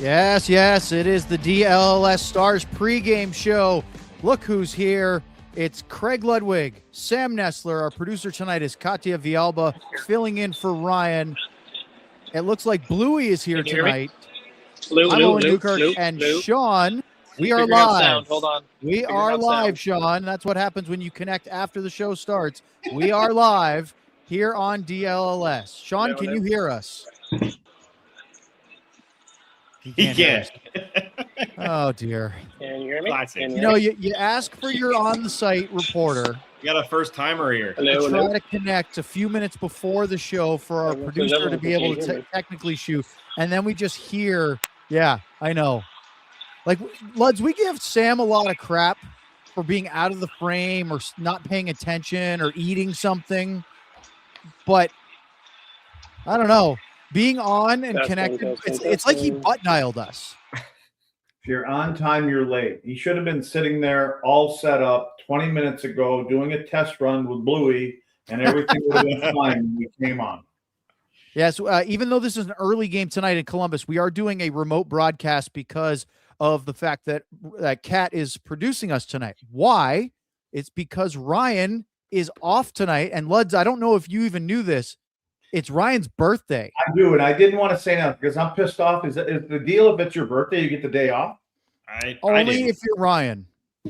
Yes, it is the DLLS Stars Pregame Show. Look who's here. It's Craig Ludwig, Sam Nestler. Our producer tonight is Katya Vialba, filling in for Ryan. It looks like Bluey is here tonight. I'm Owen Newkirk and Sean. We are live. Hold on. We are live, Sean. That's what happens when you connect after the show starts. We are live here on DLLS. Sean, can you hear us? He can't. Oh, dear. Can you hear me? You know, you ask for your on-the-site reporter. You got a first-timer here. Try to connect a few minutes before the show for our producer to be able to technically shoot. And then we just hear, yeah, I know. Like, Luds, we give Sam a lot of crap for being out of the frame or not paying attention or eating something. But I don't know. Being on and connected, it's like he butt dialed us. If you're on time, you're late. He should have been sitting there all set up 20 minutes ago doing a test run with Bluey, and everything would have been fine when we came on. Yes, even though this is an early game tonight in Columbus, we are doing a remote broadcast because of the fact that Kat is producing us tonight. Why? It's because Ryan is off tonight. And Luds, I don't know if you even knew this. It's Ryan's birthday. I do, and I didn't want to say that because I'm pissed off. Is the deal if it's your birthday, you get the day off? Only if you're Ryan.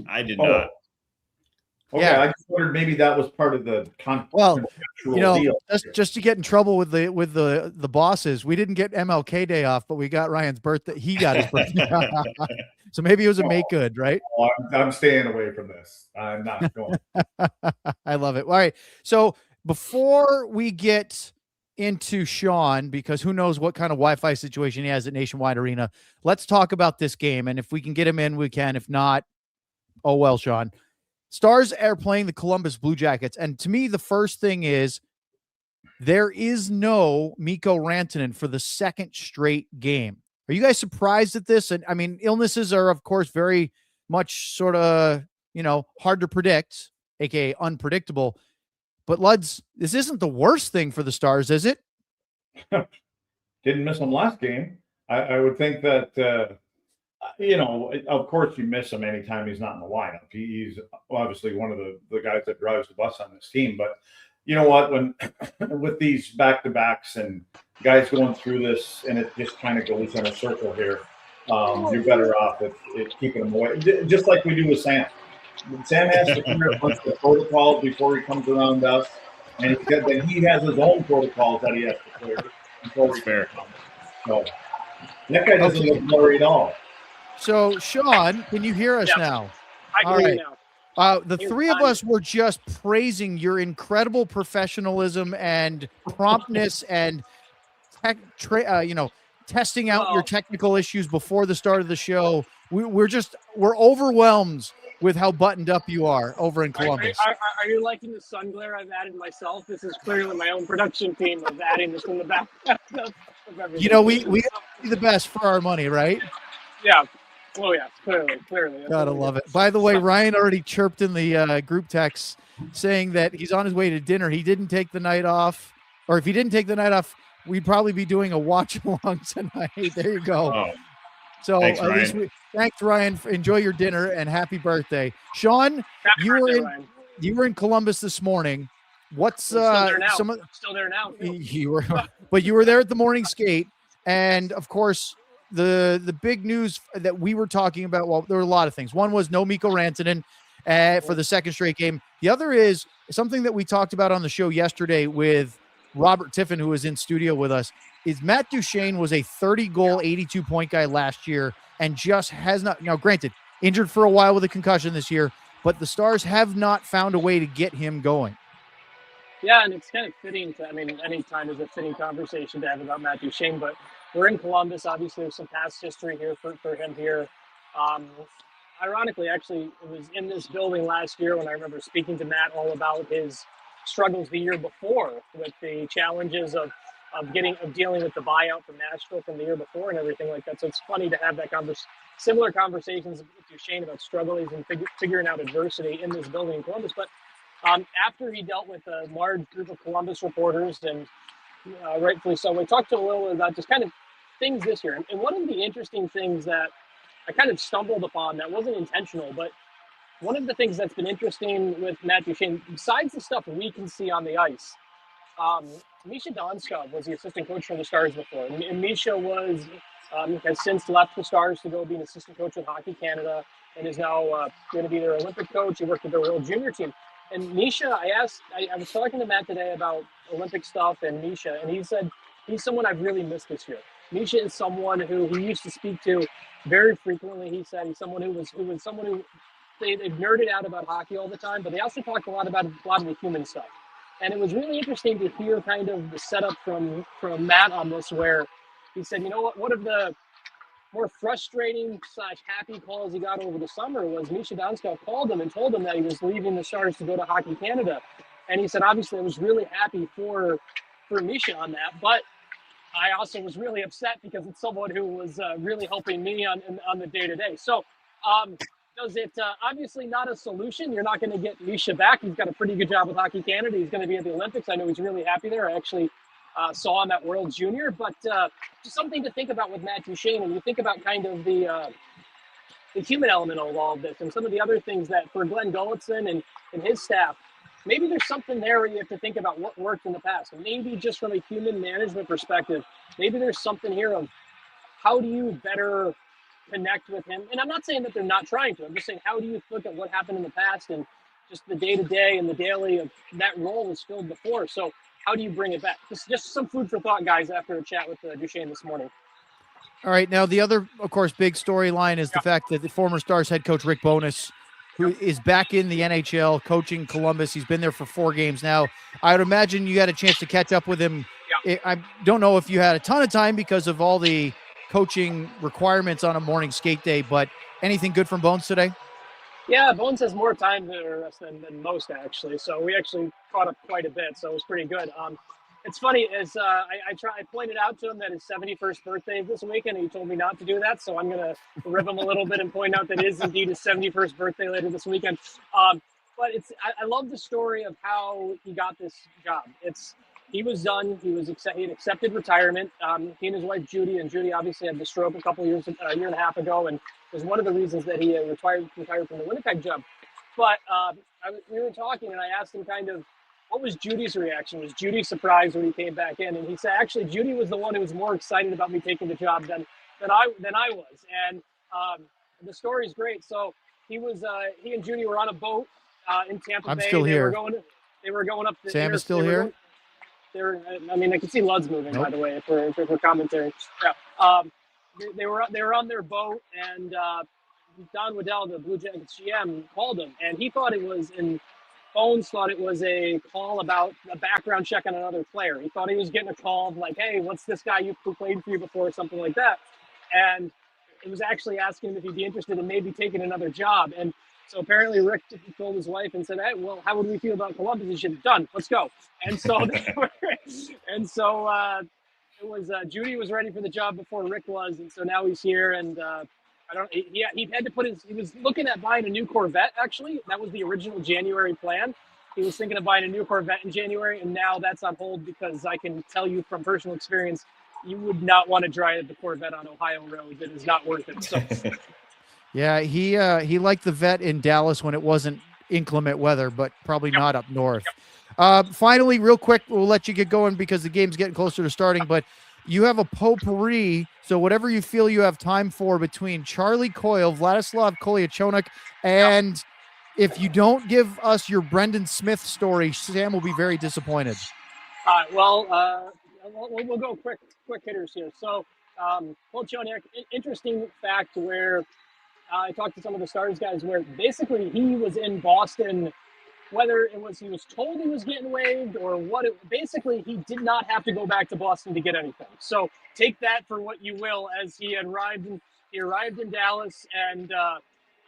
I did not. Okay, yeah. I just wondered maybe that was part of the deal. Just to get in trouble with the bosses, we didn't get MLK Day off, but we got Ryan's birthday. He got his birthday. So maybe it was a make good, right? Oh, I'm staying away from this. I'm not going. I love it. All right, so before we get into Sean, because who knows what kind of Wi-Fi situation he has at Nationwide Arena, let's talk about this game. And if we can get him in, we can. If not, oh well, Sean. Stars are playing the Columbus Blue Jackets. And to me, the first thing is there is no Mikko Rantanen for the second straight game. Are you guys surprised at this? And I mean, illnesses are, of course, very much sort of, hard to predict, aka unpredictable. But Luds, this isn't the worst thing for the Stars, is it? Didn't miss him last game. I would think that, of course you miss him anytime he's not in the lineup. He's obviously one of the guys that drives the bus on this team. But you know what? When with these back-to-backs and guys going through this and it just kind of goes in a circle here, you're better off at keeping him away. Just like we do with Sam. Sam has to clear a bunch of protocols before he comes around us, and then he has his own protocols that he has to clear before we fair. So that guy doesn't look blurry at all. So Sean, can you hear us now? I can hear you now. The three of us were just praising your incredible professionalism and promptness and testing out your technical issues before the start of the show. We're overwhelmed with how buttoned up you are over in Columbus. Are you liking the sun glare I've added myself? This is clearly my own production team of adding this in the back of everything. We do the best for our money, right? Yeah. Oh, yeah. Clearly. Gotta love it. By the way, Ryan already chirped in the group text saying that he's on his way to dinner. He didn't take the night off. Or if he didn't take the night off, we'd probably be doing a watch-along tonight. There you go. Oh. So thanks, Ryan. Thanks, Ryan. Enjoy your dinner and happy birthday, Sean. You were in Columbus this morning. What's still there now. You were there at the morning skate, and of course, the big news that we were talking about. Well, there were a lot of things. One was no Mikko Rantanen for the second straight game. The other is something that we talked about on the show yesterday with Robert Tiffin, who was in studio with us. Is Matt Duchene was a 30-goal, 82-point guy last year and just has not – now, granted, injured for a while with a concussion this year, but the Stars have not found a way to get him going. Yeah, and it's kind of fitting any time is a fitting conversation to have about Matt Duchene, but we're in Columbus. Obviously, there's some past history here for him here. Ironically, actually, it was in this building last year when I remember speaking to Matt all about his struggles the year before with the challenges of dealing with the buyout from Nashville from the year before and everything like that. So it's funny to have that similar conversations with Duchene about struggles and figuring out adversity in this building in Columbus. But after he dealt with a large group of Columbus reporters and rightfully so, we talked to a little about just kind of things this year, and one of the interesting things that I kind of stumbled upon that wasn't intentional, but one of the things that's been interesting with Matt Duchene, besides the stuff we can see on the ice, Misha Donskov was the assistant coach for the Stars before, and Misha has since left the Stars to go be an assistant coach with Hockey Canada, and is now going to be their Olympic coach. He worked with their World Junior team. And Misha, I was talking to Matt today about Olympic stuff and Misha, and he said he's someone I've really missed this year. Misha is someone who he used to speak to very frequently. He said he's someone who was someone who they've nerded out about hockey all the time, but they also talked a lot about a lot of the human stuff. And it was really interesting to hear kind of the setup from Matt on this, where he said, you know what, one of the more frustrating / happy calls he got over the summer was Misha Donskov called him and told him that he was leaving the Stars to go to Hockey Canada. And he said, obviously, I was really happy for Misha on that, but I also was really upset because it's someone who was really helping me on the day-to-day. So does it obviously not a solution? You're not going to get Misha back. He's got a pretty good job with Hockey Canada. He's going to be at the Olympics. I know he's really happy there. I actually saw him at World Junior, but just something to think about with Matt Duchene. And you think about kind of the human element of all of this and some of the other things that for Glenn Gulletson and his staff, maybe there's something there where you have to think about what worked in the past. And maybe just from a human management perspective, maybe there's something here of how do you better connect with him. And I'm not saying that they're not trying to. I'm just saying, how do you look at what happened in the past and just the day-to-day and the daily of that role was filled before. So how do you bring it back? Just some food for thought, guys, after a chat with Duchene this morning. All right. Now, the other, of course, big storyline is the fact that the former Stars head coach Rick Bowness, who is back in the NHL coaching Columbus. He's been there for 4 games now. I would imagine you had a chance to catch up with him. Yeah. I don't know if you had a ton of time because of all the coaching requirements on a morning skate day, but anything good from Bones today? Yeah, Bones has more time than most, actually. So we actually caught up quite a bit, so it was pretty good. It's funny, as I pointed out to him that his 71st birthday this weekend, and he told me not to do that, so I'm going to rib him a little bit and point out that it is indeed his 71st birthday later this weekend. But I love the story of how he got this job. He was done. He had accepted retirement. He and his wife Judy obviously had the stroke a year and a half ago, and was one of the reasons that he retired from the Winnipeg job. But we were talking, and I asked him kind of, what was Judy's reaction? Was Judy surprised when he came back in? And he said, actually, Judy was the one who was more excited about me taking the job than I was. And the story is great. So he and Judy were on a boat in Tampa Bay. I'm still here. They were going up. Sam is still here. I can see Lud's moving, by the way, if we're commentary. Yeah. They were on their boat, and Don Waddell, the Blue Jackets GM, called him, and he thought it was Bones thought it was a call about a background check on another player. He thought he was getting a call of like, hey, what's this guy who played for you before, or something like that. And it was actually asking him if he'd be interested in maybe taking another job. And so apparently Rick told his wife and said, hey, well, how would we feel about Columbus? He said, done, let's go. And so it was Judy was ready for the job before Rick was, and so now he's here. And he had to he was looking at buying a new Corvette, actually. That was the original January plan. He was thinking of buying a new Corvette in January, and now that's on hold because I can tell you from personal experience, you would not want to drive the Corvette on Ohio roads. It is not worth it. So. Yeah, he liked the vet in Dallas when it wasn't inclement weather, but probably not up north. Finally, real quick, we'll let you get going because the game's getting closer to starting, but you have a potpourri, so whatever you feel you have time for between Charlie Coyle, Vladislav Kolyachonok, and if you don't give us your Brendan Smith story, Sam will be very disappointed. We'll go quick hitters here. So, Kolyachonok, interesting fact where I talked to some of the Stars guys where basically he was in Boston, whether it was he was told he was getting waived or what, basically he did not have to go back to Boston to get anything. So take that for what you will, as he arrived in Dallas and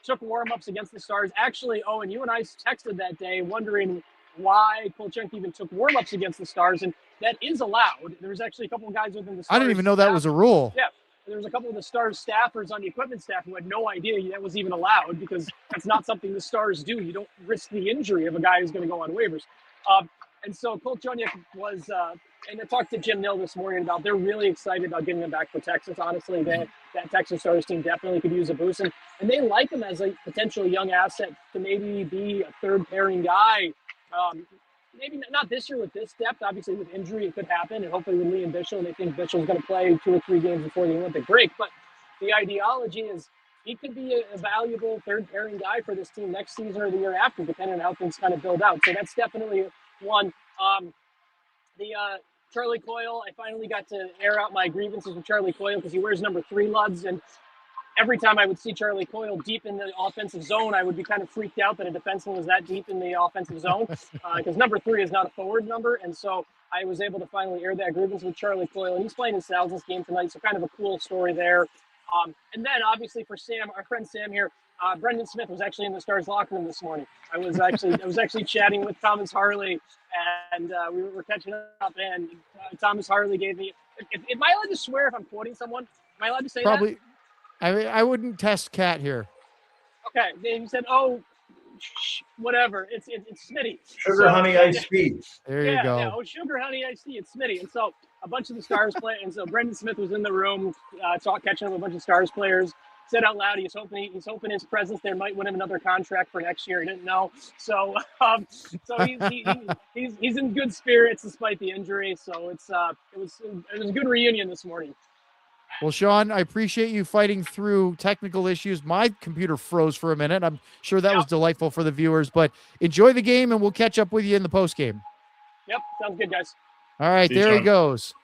took warm-ups against the Stars. Actually, Owen, you and I texted that day wondering why Kolyachonok even took warm-ups against the Stars, and that is allowed. There was actually a couple of guys within the Stars. I didn't even know that was a rule. Yeah. There was a couple of the Stars staffers on the equipment staff who had no idea that was even allowed, because that's not something the Stars do. You don't risk the injury of a guy who's going to go on waivers. And so Kolyachonok was and I talked to Jim Nill this morning about they're really excited about getting him back for Texas. Honestly, that Texas Stars team definitely could use a boost, and they like him as a potential young asset to maybe be a third pairing guy. Maybe not this year with this depth. Obviously, with injury, it could happen, and hopefully with Lee and Bichel, they think Bichel's going to play 2 or 3 games before the Olympic break. But the ideology is he could be a valuable third pairing guy for this team next season or the year after, depending on how things kind of build out. So that's definitely one. Charlie Coyle, I finally got to air out my grievances with Charlie Coyle because he wears number 3 Luds, and every time I would see Charlie Coyle deep in the offensive zone, I would be kind of freaked out that a defenseman was that deep in the offensive zone because number 3 is not a forward number. And so I was able to finally air that grievance with Charlie Coyle, and he's playing his 1000th game tonight. So kind of a cool story there. And then obviously for Sam, our friend Sam here, Brendan Smith was actually in the Stars locker room this morning. I was actually chatting with Thomas Harley, and we were catching up. And Thomas Harley gave me. Am I allowed to swear if I'm quoting someone? Am I allowed to say Probably. that? I wouldn't test Cat here. Okay, then he said, "Oh, whatever. It's Smitty. Sugar honey iced tea. There you go. Yeah. Oh, sugar honey iced tea. It's Smitty." And so a bunch of the Stars play, and so Brendan Smith was in the room, catching up with a bunch of Stars players. Said out loud, he's hoping his presence there might win him another contract for next year. He didn't know, so he's in good spirits despite the injury. So it was a good reunion this morning. Well, Sean, I appreciate you fighting through technical issues. My computer froze for a minute. I'm sure that was delightful for the viewers, but enjoy the game and we'll catch up with you in the post game. Yep, sounds good, guys. All right, See you, there he Sean. goes.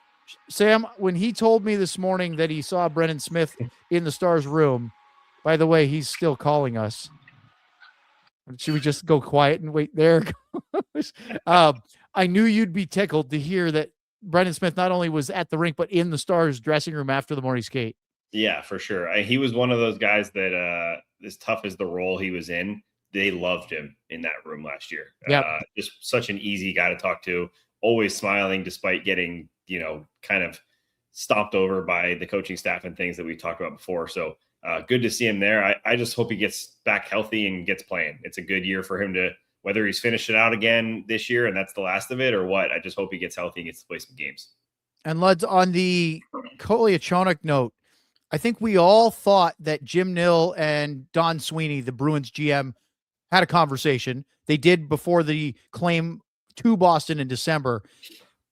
Sam, when he told me this morning that he saw Brendan Smith in the Stars room, by the way, he's still calling us. Should we just go quiet and wait? There it goes. I knew you'd be tickled to hear that Brendan Smith not only was at the rink, but in the Stars dressing room after the morning skate. Yeah, for sure. He was one of those guys that, as tough as the role he was in, they loved him in that room last year. Yep. Just such an easy guy to talk to, always smiling despite getting, kind of stomped over by the coaching staff and things that we talked about before. So good to see him there. I just hope he gets back healthy and gets playing. It's a good year for him to, whether he's finished it out again this year and that's the last of it or what. I just hope he gets healthy and gets to play some games. And Luds, on the Kolyachonok note, I think we all thought that Jim Nill and Don Sweeney, the Bruins GM, had a conversation. They did before the claim to Boston in December.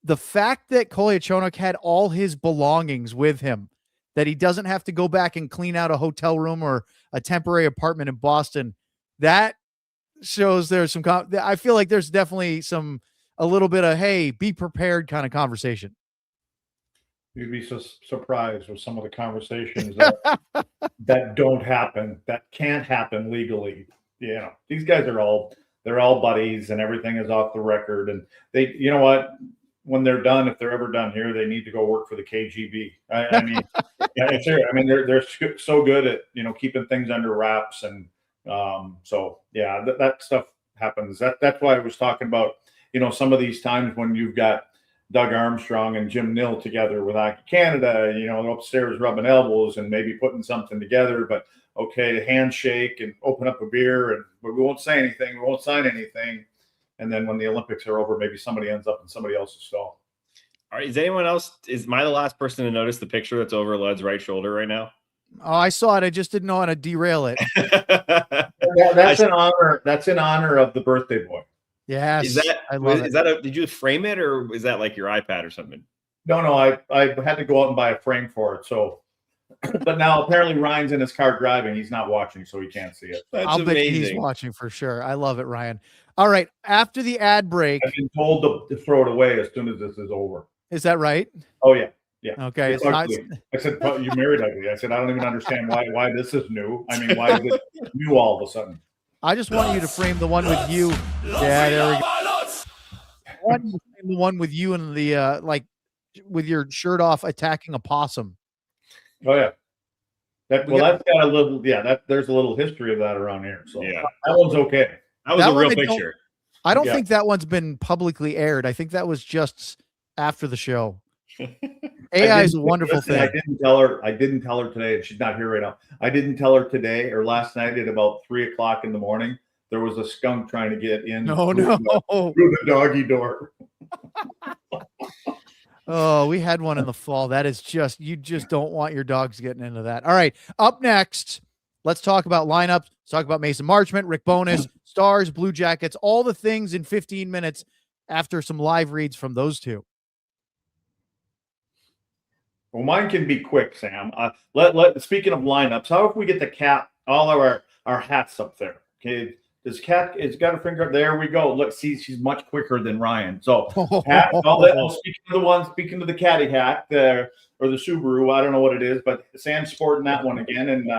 The fact that Kolyachonok had all his belongings with him, that he doesn't have to go back and clean out a hotel room or a temporary apartment in Boston, that shows there's some, I feel like there's definitely a little bit of, hey, be prepared kind of conversation. You'd be so surprised with some of the conversations that don't happen, that can't happen legally. These guys they're all buddies and everything is off the record. And they, you know what, when they're done, if they're ever done here, they need to go work for the KGB. I mean, it's serious. I mean, they're so good at, keeping things under wraps. And so, yeah, that stuff happens. That's why I was talking about, some of these times when you've got Doug Armstrong and Jim Nill together with Hockey Canada, upstairs rubbing elbows and maybe putting something together, but okay, handshake and open up a beer, but we won't say anything. We won't sign anything. And then when the Olympics are over, maybe somebody ends up in somebody else's stall. All right. Is anyone else? Am I the last person to notice the picture that's over Lud's right shoulder right now? Oh, I saw it. I just didn't know how to derail it. That's in honor. That's in honor of the birthday boy. Yes. Did you frame it or is that like your iPad or something? No. I had to go out and buy a frame for it. So, but now apparently Ryan's in his car driving. He's not watching, so he can't see it. I'll bet he's watching for sure. I love it, Ryan. All right. After the ad break, I've been told to throw it away as soon as this is over. Is that right? Oh yeah. Yeah. Okay. It's not... I said, you married ugly. I said, I don't even understand why this is new. I mean, why is it new all of a sudden? I just want you to frame the one with you. Yeah, there we go. I want you to frame the one with you and the with your shirt off attacking a possum. Oh yeah. That's got a little. Yeah, there's a little history of that around here. So yeah, that one's okay. That was a real picture. I don't think that one's been publicly aired. I think that was just after the show. AI is a wonderful thing. I didn't tell her today, and she's not here right now. I didn't tell her today or last night at about 3:00 in the morning. There was a skunk trying to get in. No. Through the doggy door. Oh, we had one in the fall. That is just, you just don't want your dogs getting into that. All right. Up next, let's talk about lineups. Let's talk about Mason Marchment, Rick Bowness, Stars, Blue Jackets, all the things in 15 minutes after some live reads from those two. Well, mine can be quick, Sam. Speaking of lineups, how if we get the cat, all of our hats up there? Okay. This cat has got a finger. There we go. Look, see, she's much quicker than Ryan. So, hat, all that. Speaking to the caddy hat, or the Subaru, I don't know what it is, but Sam's sporting that one again, and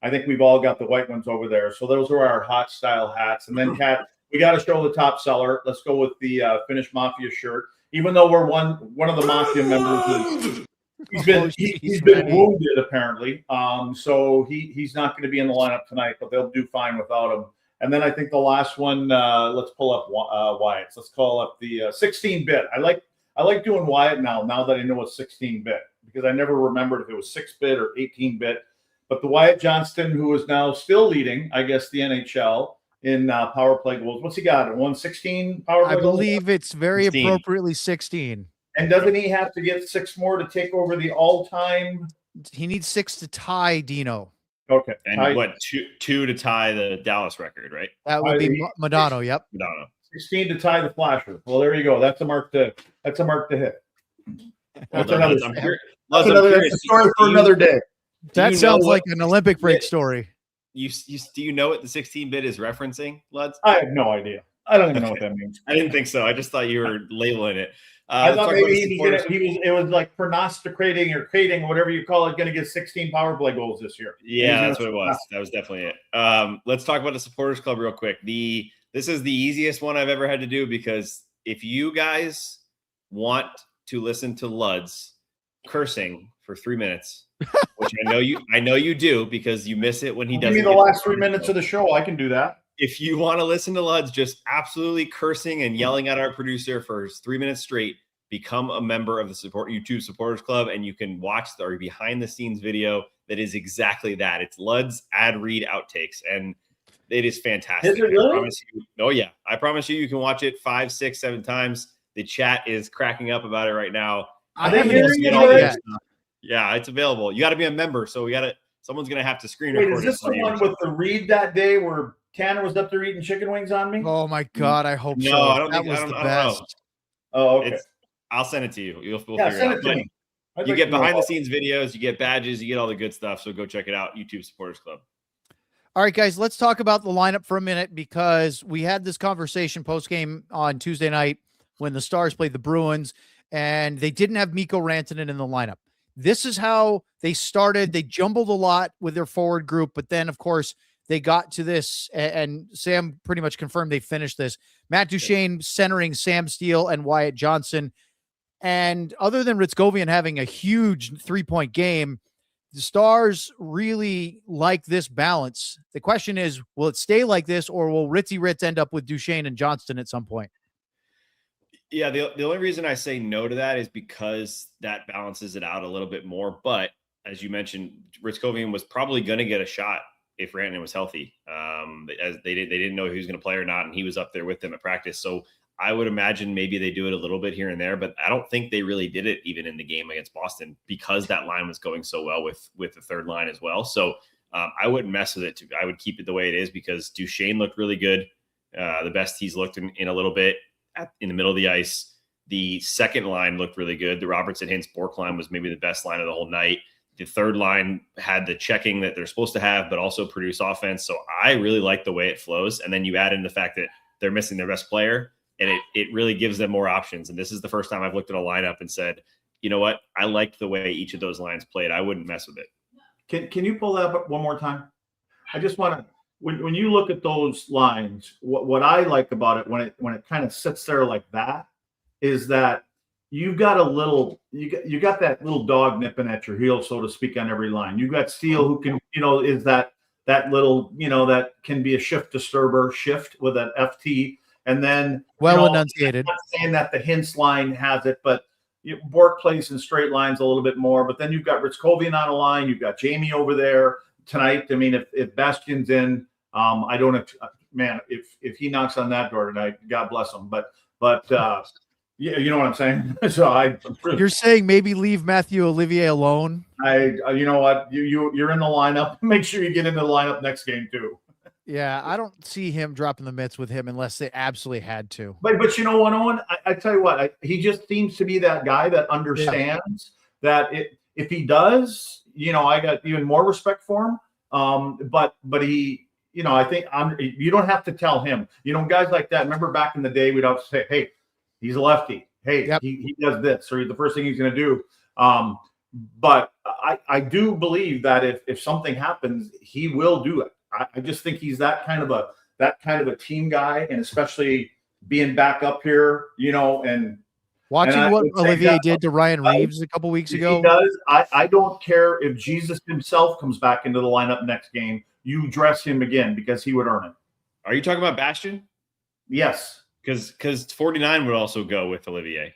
I think we've all got the white ones over there. So those are our hot style hats. And then, Cat, we got to show the top seller. Let's go with the Finnish Mafia shirt. Even though we're one of the Mafia members, he's been wounded apparently. So he's not going to be in the lineup tonight, but they'll do fine without him. And then I think the last one, let's pull up Wyatt's. Let's call up the 16-bit. I like doing Wyatt now that I know it's 16-bit, because I never remembered if it was 6-bit or 18-bit. But the Wyatt Johnston, who is now still leading, I guess, the NHL in power play goals. What's he got? 116 power play goals? I believe it's very 16. Appropriately 16. And doesn't he have to get 6 more to take over the all-time? He needs 6 to tie Dino. Okay. And what, two to tie the Dallas record, right? That would be Madonna. Yep. Madonna. 16 to tie the Flasher. Well, there you go. That's a mark to hit. That's another story for another day. That sounds like an Olympic break story. Do you know what the 16-bit is referencing, Luds? I have no idea. I don't even know what that means. I didn't think so. I just thought you were labeling it. I thought maybe it was like prognosticating or creating, whatever you call it, going to get 16 power play goals this year. Yeah, that's what it was. That was definitely it. Let's talk about the Supporters Club real quick. This is the easiest one I've ever had to do, because if you guys want to listen to Luds cursing for 3 minutes, which I know you do, because you miss it when he does. Give me the last 3 minutes of the show. I can do that. If you want to listen to Luds just absolutely cursing and yelling at our producer for 3 minutes straight, become a member of the YouTube Supporters Club, and you can watch our behind the scenes video that is exactly that. It's Luds ad read outtakes, and it is fantastic. Is it really? I promise you. Oh yeah, I promise you can watch it 5, 6, 7 times. The chat is cracking up about it right now. I haven't seen it yet. Yeah, it's available. You got to be a member, so someone's gonna have to screen record. Wait, is this the one with the read that day where Tanner was up there eating chicken wings on me? Oh my God, I hope so. No, I don't that think was the best. Oh, okay. I'll send it to you. We'll figure it out. It to me. You get behind the scenes videos, you get badges, you get all the good stuff. So go check it out. YouTube Supporters Club. All right, guys, let's talk about the lineup for a minute, because we had this conversation post-game on Tuesday night when the Stars played the Bruins, and they didn't have Mikko Rantanen in the lineup. This is how they started. They jumbled a lot with their forward group, but then, of course, they got to this, and Sam pretty much confirmed they finished this. Matt Duchene centering Sam Steele and Wyatt Johnson. And other than Ritzkovian having a huge 3-point game, the Stars really like this balance. The question is, will it stay like this, or will Ritz end up with Duchene and Johnston at some point? Yeah, the only reason I say no to that is because that balances it out a little bit more. But as you mentioned, Ritzkovian was probably going to get a shot if Rantanen was healthy, as they didn't know if he was going to play or not, and he was up there with them at practice. So I would imagine maybe they do it a little bit here and there, but I don't think they really did it even in the game against Boston, because that line was going so well with the third line as well. So I wouldn't mess with it. I would keep it the way it is, because Duchene looked really good, the best he's looked in a little bit in the middle of the ice. The second line looked really good. The Robertson Hintz Bork line was maybe the best line of the whole night. The third line had the checking that they're supposed to have, but also produce offense. So I really like the way it flows. And then you add in the fact that they're missing their best player, and it really gives them more options. And this is the first time I've looked at a lineup and said, you know what? I liked the way each of those lines played. I wouldn't mess with it. Can you pull that up one more time? I just want to, when you look at those lines, what I like about it when it kind of sits there like that is that you've got you got that little dog nipping at your heel, so to speak, on every line. You've got Steele, who can, is that little, that can be a shift disturber with an FT. And then enunciated. I'm not saying that the Hintz line has it, but Bork plays in straight lines a little bit more. But then you've got Ritzkovian on a line. You've got Jamie over there tonight. I mean, if Bastian's in, I don't have to, man. If he knocks on that door tonight, God bless him. But Yeah, you know what I'm saying. So You're saying maybe leave Matthew Olivier alone? you know what, you're in the lineup. Make sure you get into the lineup next game too. Yeah, I don't see him dropping the mitts with him unless they absolutely had to. But you know what, Owen? I tell you what, he just seems to be that guy that understands that if he does, I got even more respect for him. But he, I think you don't have to tell him. Guys like that. Remember back in the day, we'd always say, "Hey, he's a lefty. Hey, he does this," or the first thing he's going to do. But I do believe that if something happens, he will do it. I just think he's that kind of a team guy, and especially being back up here, and watching what Olivier did to Ryan Reeves a couple weeks ago. He does. I don't care if Jesus himself comes back into the lineup next game. You dress him again because he would earn it. Are you talking about Bastion? Yes. Because 49 would also go with Olivier.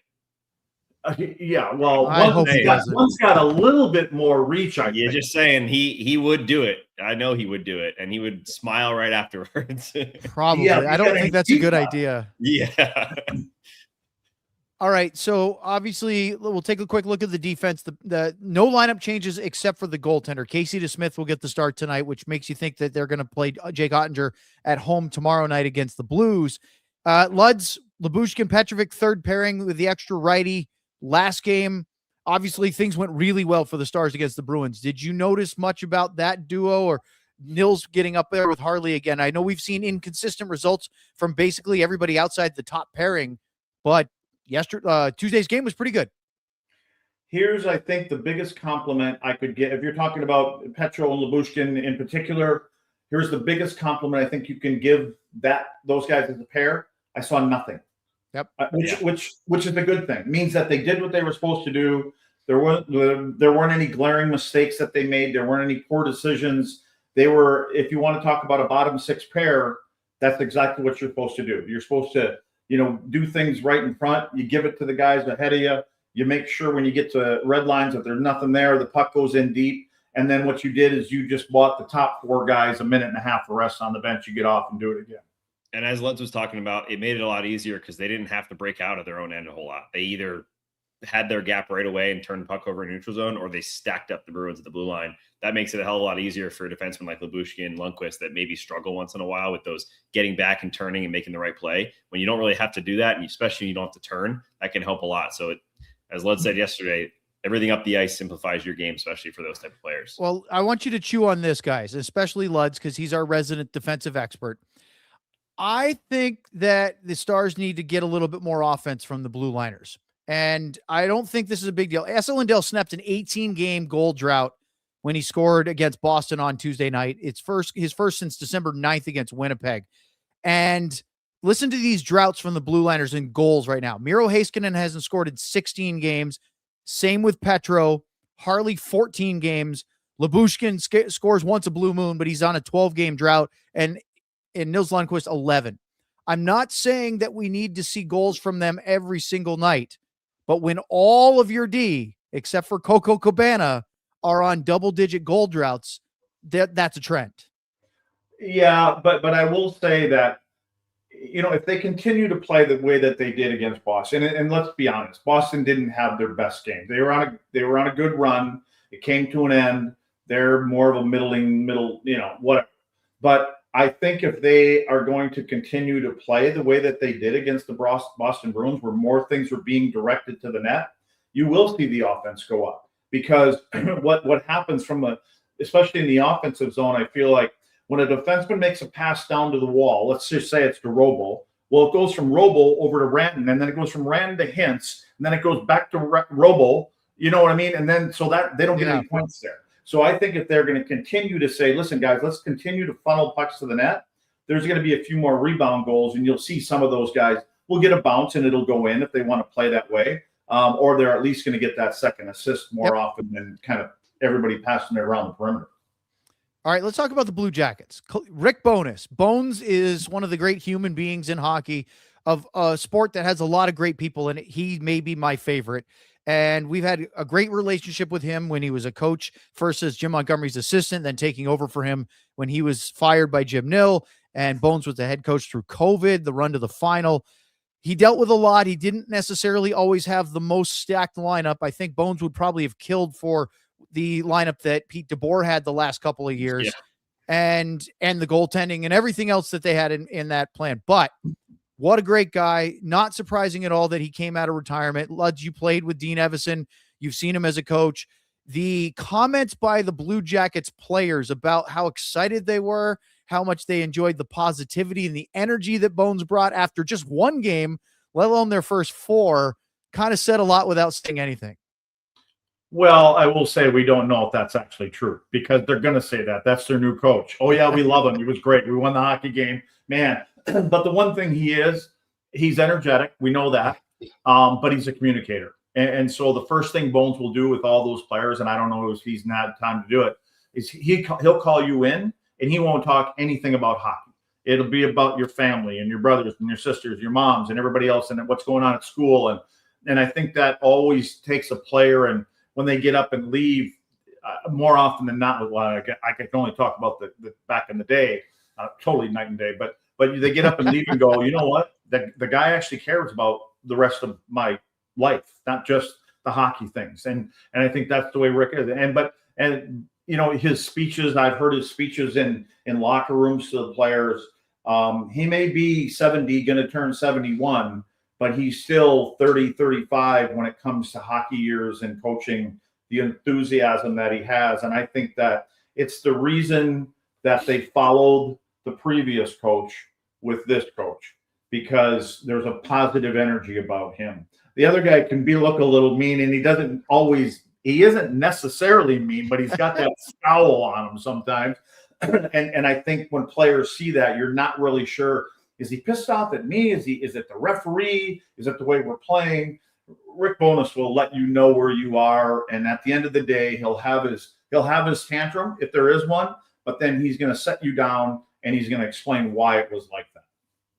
Yeah, well, one's got a little bit more reach. I think. Just saying he would do it. I know he would do it, and he would smile right afterwards. Probably. Yeah, I don't think that's a good idea. Yeah. All right, so obviously we'll take a quick look at the defense. The no lineup changes except for the goaltender. Casey DeSmith will get the start tonight, which makes you think that they're going to play Jake Ottinger at home tomorrow night against the Blues. Luds, Lyubushkin, Petrovic, third pairing with the extra righty. Last game, obviously things went really well for the Stars against the Bruins. Did you notice much about that duo or Nils getting up there with Harley again? I know we've seen inconsistent results from basically everybody outside the top pairing, but Tuesday's game was pretty good. Here's, I think, the biggest compliment I could get. If you're talking about Petro and Lyubushkin in particular, here's the biggest compliment I think you can give those guys as a pair. I saw nothing. Yep. Which is a good thing. It means that they did what they were supposed to do. There weren't any glaring mistakes that they made. There weren't any poor decisions. They were, if you want to talk about a bottom six pair, that's exactly what you're supposed to do. You're supposed to, do things right in front. You give it to the guys ahead of you. You make sure when you get to red lines that there's nothing there. The puck goes in deep. And then what you did is you just bought the top four guys a minute and a half of rest on the bench. You get off and do it again. And as Lutz was talking about, it made it a lot easier because they didn't have to break out of their own end a whole lot. They either had their gap right away and turned the puck over in neutral zone, or they stacked up the Bruins at the blue line. That makes it a hell of a lot easier for defensemen like Lyubushkin and Lundqvist that maybe struggle once in a while with those getting back and turning and making the right play. When you don't really have to do that, and especially you don't have to turn, that can help a lot. So, as Lutz said yesterday, everything up the ice simplifies your game, especially for those type of players. Well, I want you to chew on this, guys, especially Luds, because he's our resident defensive expert. I think that the Stars need to get a little bit more offense from the blue liners. And I don't think this is a big deal. Esa Lindell snapped an 18-game goal drought when he scored against Boston on Tuesday night. It's his first since December 9th against Winnipeg. And listen to these droughts from the blue liners in goals right now. Miro Heiskanen hasn't scored in 16 games. Same with Petro. Harley, 14 games. Lyubushkin scores once a blue moon, but he's on a 12-game drought. And Nils Lundqvist, 11. I'm not saying that we need to see goals from them every single night, but when all of your D, except for Coco Cabana, are on double-digit goal droughts, that's a trend. Yeah, but I will say that, if they continue to play the way that they did against Boston, and let's be honest, Boston didn't have their best game. They were on a good run. It came to an end. They're more of a middle, whatever. But I think if they are going to continue to play the way that they did against the Boston Bruins, where more things were being directed to the net, you will see the offense go up. Because what happens especially in the offensive zone, I feel like when a defenseman makes a pass down to the wall, let's just say it's to Robo. Well, it goes from Robo over to Ranton, and then it goes from Ranton to Hintz, and then it goes back to Robo. You know what I mean? And then so that they don't get any points there. So I think if they're going to continue to say, listen, guys, let's continue to funnel pucks to the net, there's going to be a few more rebound goals, and you'll see some of those guys will get a bounce, and it'll go in if they want to play that way. Or they're at least going to get that second assist more often than kind of everybody passing it around the perimeter. All right, let's talk about the Blue Jackets. Rick Bowness. Bones is one of the great human beings in hockey, of a sport that has a lot of great people in it. He may be my favorite. And we've had a great relationship with him when he was a coach, first as Jim Montgomery's assistant, then taking over for him when he was fired by Jim Nill. And Bones was the head coach through COVID, the run to the final. he dealt with a lot. He didn't necessarily always have the most stacked lineup. I think Bones would probably have killed for the lineup that Pete DeBoer had the last couple of years, and the goaltending and everything else that they had in that plan. But what a great guy. Not surprising at all that he came out of retirement. Luds, you played with Dean Evason. You've seen him as a coach. The comments by the Blue Jackets players about how excited they were, how much they enjoyed the positivity and the energy that Bones brought after just one game, let alone their first 4, kind of said a lot without saying anything. Well, I will say we don't know if that's actually true, because they're going to say that. That's their new coach. Oh, yeah, we love him. He was great. We won the hockey game. Man, but the one thing he's energetic. We know that. But he's a communicator. And so the first thing Bones will do with all those players, and I don't know if he's not time to do it, is he'll call you in, and he won't talk anything about hockey. It'll be about your family and your brothers and your sisters, your moms and everybody else, and what's going on at school. And I think that always takes a player, and when they get up and leave, more often than not, I can only talk about the back in the day, totally night and day, but they get up and leave and go, you know what? The guy actually cares about the rest of my life, not just the hockey things. And I think that's the way Rick is. And you know, his speeches, I've heard his speeches in locker rooms to the players. He may be 70, going to turn 71, but he's still 30, 35 when it comes to hockey years and coaching, the enthusiasm that he has. And I think that it's the reason that they followed the previous coach with this coach, because there's a positive energy about him. The other guy can look a little mean, and he isn't necessarily mean, but he's got that scowl on him sometimes. And I think when players see that, you're not really sure, is he pissed off at me? Is it the referee? Is it the way we're playing? Rick Bowness will let you know where you are, and at the end of the day, he'll have his tantrum if there is one, but then he's going to set you down and he's going to explain why it was like that.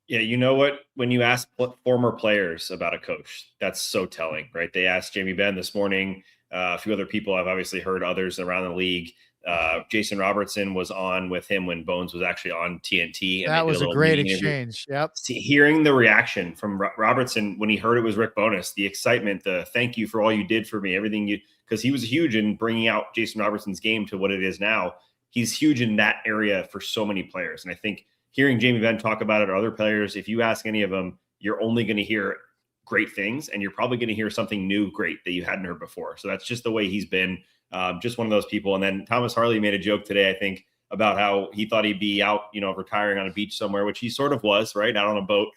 Yeah, you know what? When you ask former players about a coach, that's so telling, right? They asked Jamie Benn this morning. A few other people, I've obviously heard others around the league. Jason Robertson was on with him when Bones was actually on TNT. And that was a great exchange. Yep. See, hearing the reaction from Robertson when he heard it was Rick Bowness, the excitement, the thank you for all you did for me, everything because he was huge in bringing out Jason Robertson's game to what it is now. He's huge in that area for so many players. And I think hearing Jamie Benn talk about it or other players, if you ask any of them, you're only going to hear great things, and you're probably going to hear something new, great that you hadn't heard before. So that's just the way he's been, just one of those people. And then Thomas Harley made a joke today, I think, about how he thought he'd be out, retiring on a beach somewhere, which he sort of was, right, out on a boat,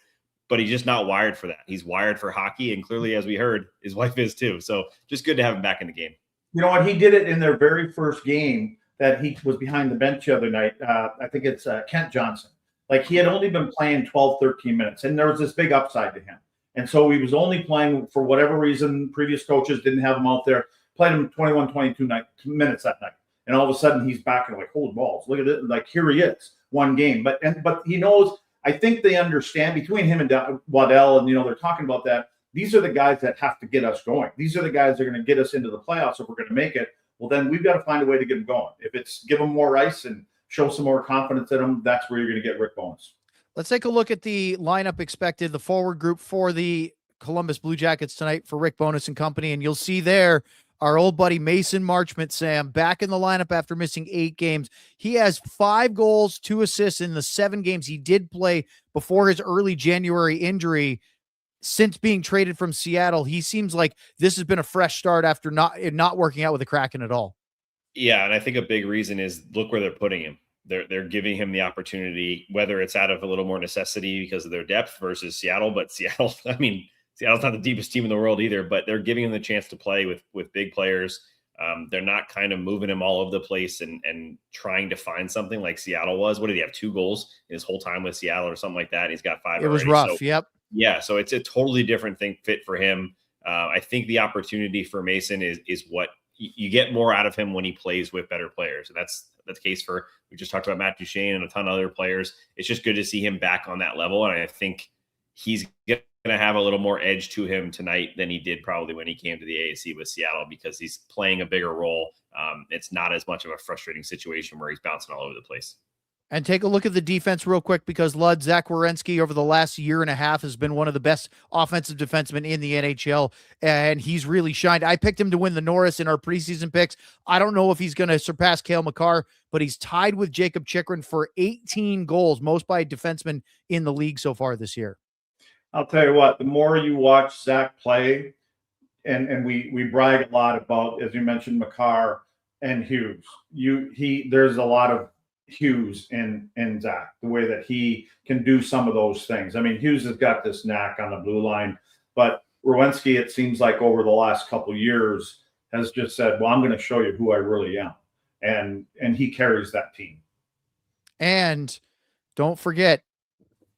but he's just not wired for that. He's wired for hockey, and clearly, as we heard, his wife is too. So just good to have him back in the game. You know what? He did it in their very first game that he was behind the bench the other night. I think it's Kent Johnson. Like, he had only been playing 12, 13 minutes, and there was this big upside to him. And so he was only playing, for whatever reason, previous coaches didn't have him out there, played him 21, 22 minutes that night. And all of a sudden he's back and like, holy balls, look at it. Like, here he is, one game. But he knows, I think they understand between him and Waddell, and, they're talking about that. These are the guys that have to get us going. These are the guys that are going to get us into the playoffs if we're going to make it. Well, then we've got to find a way to get them going. If it's give them more ice and show some more confidence in them, that's where you're going to get Rick Bowness. Let's take a look at the lineup expected, the forward group for the Columbus Blue Jackets tonight for Rick Bowness and company. And you'll see there our old buddy Mason Marchment, Sam, back in the lineup after missing 8 games. He has 5 goals, 2 assists in the 7 games he did play before his early January injury. Since being traded from Seattle, he seems like this has been a fresh start after not working out with the Kraken at all. Yeah, and I think a big reason is look where they're putting him. They're giving him the opportunity, whether it's out of a little more necessity because of their depth versus Seattle. But Seattle, Seattle's not the deepest team in the world either, but they're giving him the chance to play with big players. They're not kind of moving him all over the place and trying to find something like Seattle was. What did he have? 2 goals in his whole time with Seattle or something like that? He's got 5. It was already. rough. Yep. Yeah. So it's a totally different fit for him. I think the opportunity for Mason is what you get more out of him when he plays with better players. And that's the case for, we just talked about Matt Duchene and a ton of other players. It's just good to see him back on that level. And I think he's going to have a little more edge to him tonight than he did probably when he came to the AAC with Seattle, because he's playing a bigger role. It's not as much of a frustrating situation where he's bouncing all over the place. And take a look at the defense real quick, because Zach Werenski over the last year and a half has been one of the best offensive defensemen in the NHL, and he's really shined. I picked him to win the Norris in our preseason picks. I don't know if he's going to surpass Cale Makar, but he's tied with Jacob Chychrun for 18 goals, most by a defenseman in the league so far this year. I'll tell you what, the more you watch Zach play, and we brag a lot about, as you mentioned, Makar and Hughes. There's a lot of Hughes in Zach, the way that he can do some of those things. I mean, Hughes has got this knack on the blue line, but Werenski, it seems like over the last couple of years, has just said, well, I'm going to show you who I really am. And he carries that team. And don't forget,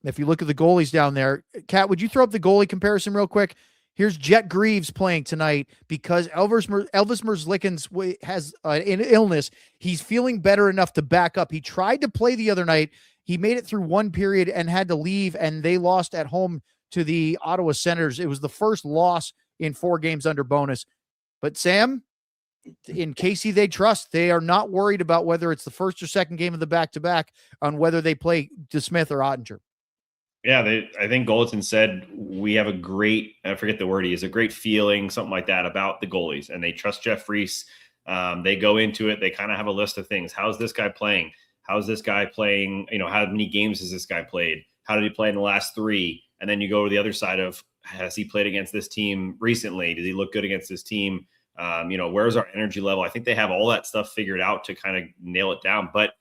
if you look at the goalies down there, Kat, would you throw up the goalie comparison real quick? Here's Jet Greaves playing tonight because Elvis Merzlikins has an illness. He's feeling better enough to back up. He tried to play the other night. He made it through one period and had to leave, and they lost at home to the Ottawa Senators. It was the first loss in 4 games under Bowness. But Sam, in Casey they trust. They are not worried about whether it's the first or second game of the back-to-back on whether they play DeSmith or Ottinger. Yeah, I think Goldson said we have a great, I forget the word he is, a great feeling, something like that, about the goalies, and they trust Jeff Reese. They go into it. They kind of have a list of things. How's this guy playing? How's this guy playing? You know, how many games has this guy played? How did he play in the last 3? And then you go to the other side of, has he played against this team recently? Did he look good against this team? You know, where's our energy level? I think they have all that stuff figured out to kind of nail it down. But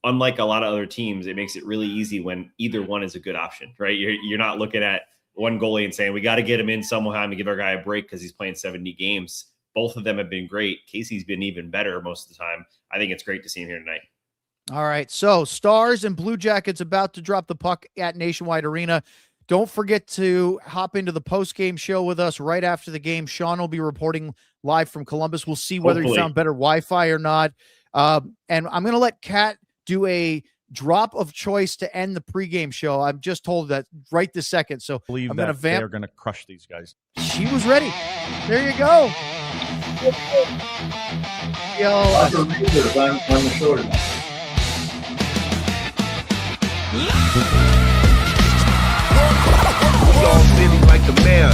unlike a lot of other teams, it makes it really easy when either one is a good option, right? You're not looking at one goalie and saying, we got to get him in sometime to give our guy a break because he's playing 70 games. Both of them have been great. Casey's been even better most of the time. I think it's great to see him here tonight. All right. So Stars and Blue Jackets about to drop the puck at Nationwide Arena. Don't forget to hop into the post-game show with us right after the game. Sean will be reporting live from Columbus. We'll see whether he found better Wi-Fi or not. And I'm going to let Kat do a drop of choice to end the pregame show. I'm just told that right this second. So I'm going to vamp. They're going to crush these guys. She was ready. There you go. Yo. On the shoulder. All city like the mayor.